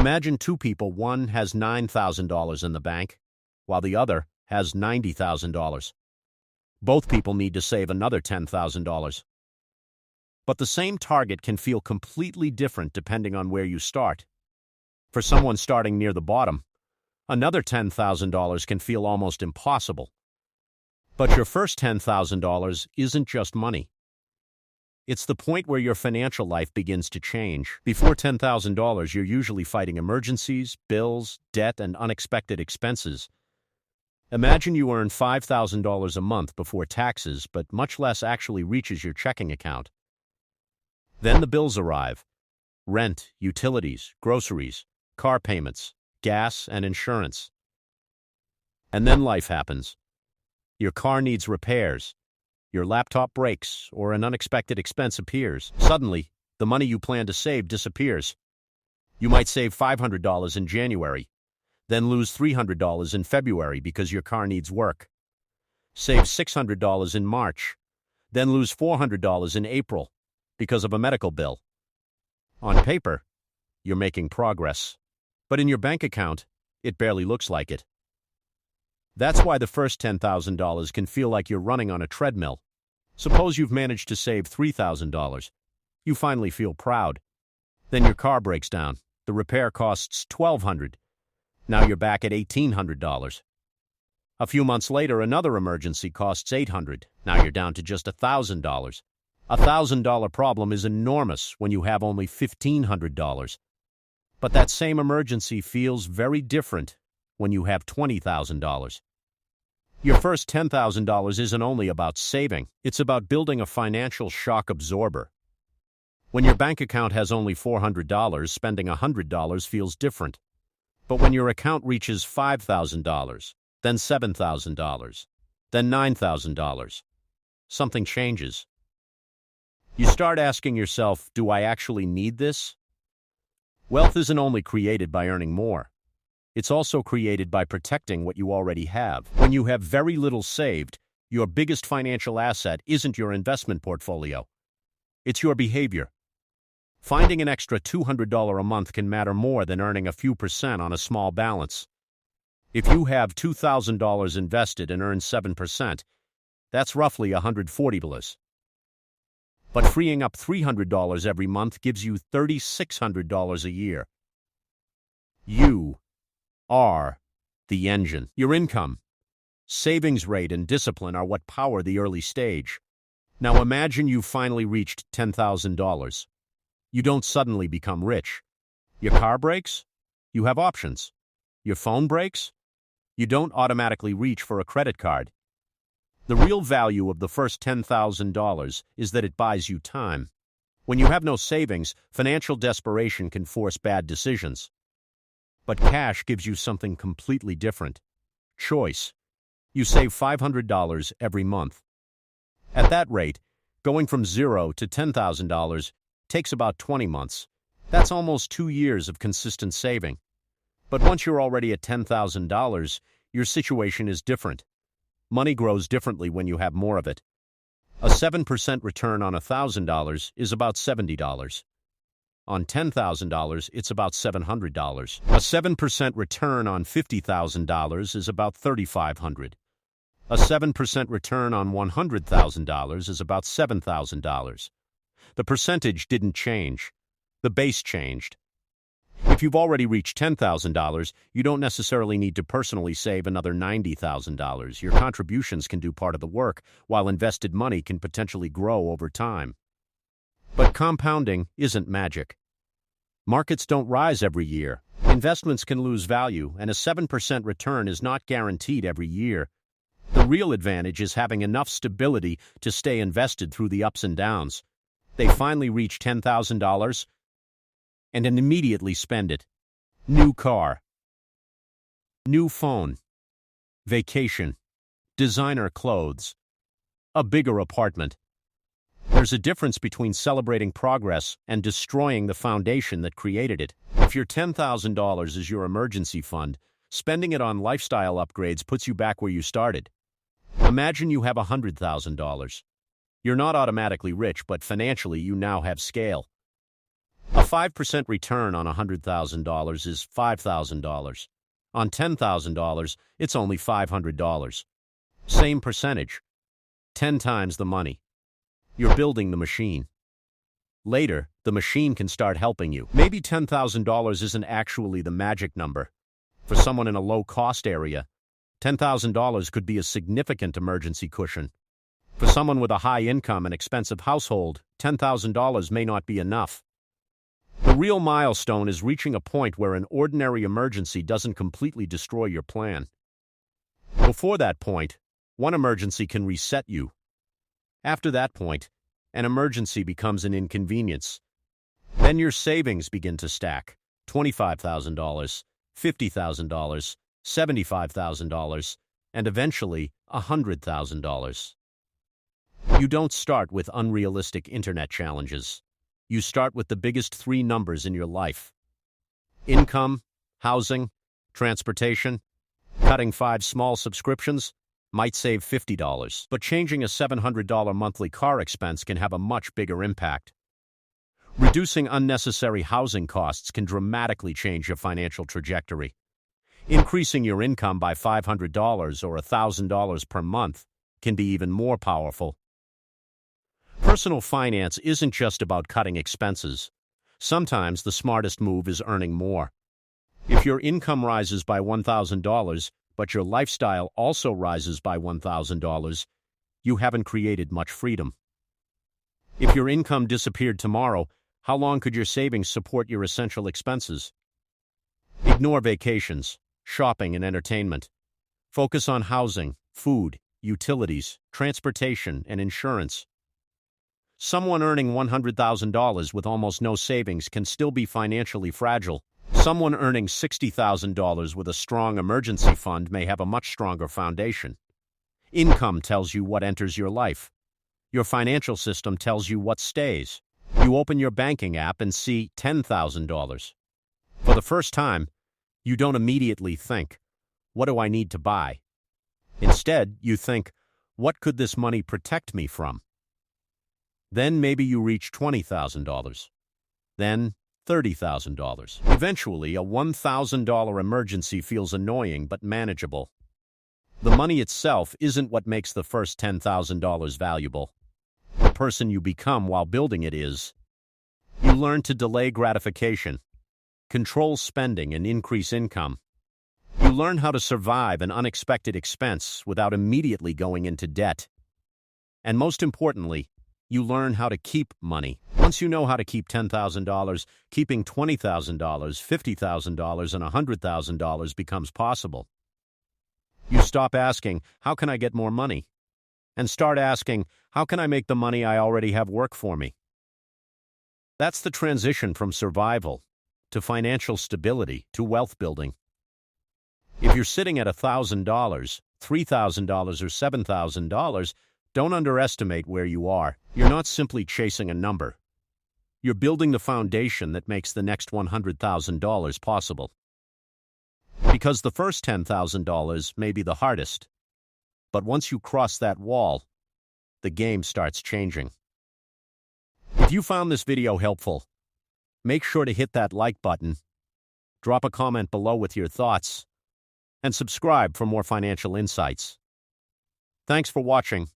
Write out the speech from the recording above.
Imagine two people, one has $9,000 in the bank, while the other has $90,000. Both people need to save another $10,000. But the same target can feel completely different depending on where you start. For someone starting near the bottom, another $10,000 can feel almost impossible. But your first $10,000 isn't just money. It's the point where your financial life begins to change. Before $10,000, you're usually fighting emergencies, bills, debt, and unexpected expenses. Imagine you earn $5,000 a month before taxes, but much less actually reaches your checking account. Then the bills arrive: rent, utilities, groceries, car payments, gas, and insurance. And then life happens. Your car needs repairs. Your laptop breaks, or an unexpected expense appears. Suddenly, the money you plan to save disappears. You might save $500 in January, then lose $300 in February because your car needs work. Save $600 in March, then lose $400 in April because of a medical bill. On paper, you're making progress, but in your bank account, it barely looks like it. That's why the first $10,000 can feel like you're running on a treadmill. Suppose you've managed to save $3,000. You finally feel proud. Then your car breaks down. The repair costs $1,200. Now you're back at $1,800. A few months later, another emergency costs $800. Now you're down to just $1,000. A $1,000 problem is enormous when you have only $1,500. But that same emergency feels very different when you have $20,000. Your first $10,000 isn't only about saving, it's about building a financial shock absorber. When your bank account has only $400, spending $100 feels different. But when your account reaches $5,000, then $7,000, then $9,000, something changes. You start asking yourself, do I actually need this? Wealth isn't only created by earning more. It's also created by protecting what you already have. When you have very little saved, your biggest financial asset isn't your investment portfolio. It's your behavior. Finding an extra $200 a month can matter more than earning a few percent on a small balance. If you have $2,000 invested and earn 7%, that's roughly $140. But freeing up $300 every month gives you $3,600 a year. You are the engine. Your income, savings rate, and discipline are what power the early stage. Now imagine you've finally reached $10,000. You don't suddenly become rich. Your car breaks? You have options. Your phone breaks? You don't automatically reach for a credit card. The real value of the first $10,000 is that it buys you time. When you have no savings, financial desperation can force bad decisions. But cash gives you something completely different. Choice. You save $500 every month. At that rate, going from $0 to $10,000 takes about 20 months. That's almost 2 years of consistent saving. But once you're already at $10,000, your situation is different. Money grows differently when you have more of it. A 7% return on $1,000 is about $70. On $10,000, it's about $700. A 7% return on $50,000 is about $3,500. A 7% return on $100,000 is about $7,000. The percentage didn't change. The base changed. If you've already reached $10,000, you don't necessarily need to personally save another $90,000. Your contributions can do part of the work, while invested money can potentially grow over time. But compounding isn't magic. Markets don't rise every year. Investments can lose value, and a 7% return is not guaranteed every year. The real advantage is having enough stability to stay invested through the ups and downs. They finally reach $10,000 and then immediately spend it. New car, new phone, vacation, designer clothes, a bigger apartment. There's a difference between celebrating progress and destroying the foundation that created it. If your $10,000 is your emergency fund, spending it on lifestyle upgrades puts you back where you started. Imagine you have $100,000. You're not automatically rich, but financially you now have scale. A 5% return on $100,000 is $5,000. On $10,000, it's only $500. Same percentage, 10 times the money. You're building the machine. Later, the machine can start helping you. Maybe $10,000 isn't actually the magic number. For someone in a low-cost area, $10,000 could be a significant emergency cushion. For someone with a high income and expensive household, $10,000 may not be enough. The real milestone is reaching a point where an ordinary emergency doesn't completely destroy your plan. Before that point, one emergency can reset you. After that point, an emergency becomes an inconvenience. Then your savings begin to stack. $25,000, $50,000, $75,000, and eventually $100,000. You don't start with unrealistic internet challenges. You start with the biggest 3 numbers in your life. Income, housing, transportation. Cutting 5 small subscriptions might save $50, but changing a $700 monthly car expense can have a much bigger impact. Reducing unnecessary housing costs can dramatically change your financial trajectory. Increasing your income by $500 or $1,000 per month can be even more powerful. Personal finance isn't just about cutting expenses. Sometimes the smartest move is earning more. If your income rises by $1,000, but your lifestyle also rises by $1,000, you haven't created much freedom. If your income disappeared tomorrow, how long could your savings support your essential expenses? Ignore vacations, shopping, and entertainment. Focus on housing, food, utilities, transportation, and insurance. Someone earning $100,000 with almost no savings can still be financially fragile. Someone earning $60,000 with a strong emergency fund may have a much stronger foundation. Income tells you what enters your life. Your financial system tells you what stays. You open your banking app and see $10,000. For the first time, you don't immediately think, "What do I need to buy?" Instead, you think, "What could this money protect me from?" Then maybe you reach $20,000. Then $30,000. Eventually, a $1,000 emergency feels annoying but manageable. The money itself isn't what makes the first $10,000 valuable. The person you become while building it is. You learn to delay gratification, control spending, and increase income. You learn how to survive an unexpected expense without immediately going into debt. And most importantly, you learn how to keep money. Once you know how to keep $10,000, keeping $20,000, $50,000, and $100,000 becomes possible. You stop asking, "How can I get more money?" and start asking, "How can I make the money I already have work for me?" That's the transition from survival to financial stability to wealth building. If you're sitting at $1,000, $3,000, or $7,000, don't underestimate where you are. You're not simply chasing a number. You're building the foundation that makes the next $100,000 possible. Because the first $10,000 may be the hardest, but once you cross that wall, the game starts changing. If you found this video helpful, make sure to hit that like button, drop a comment below with your thoughts, and subscribe for more financial insights. Thanks for watching.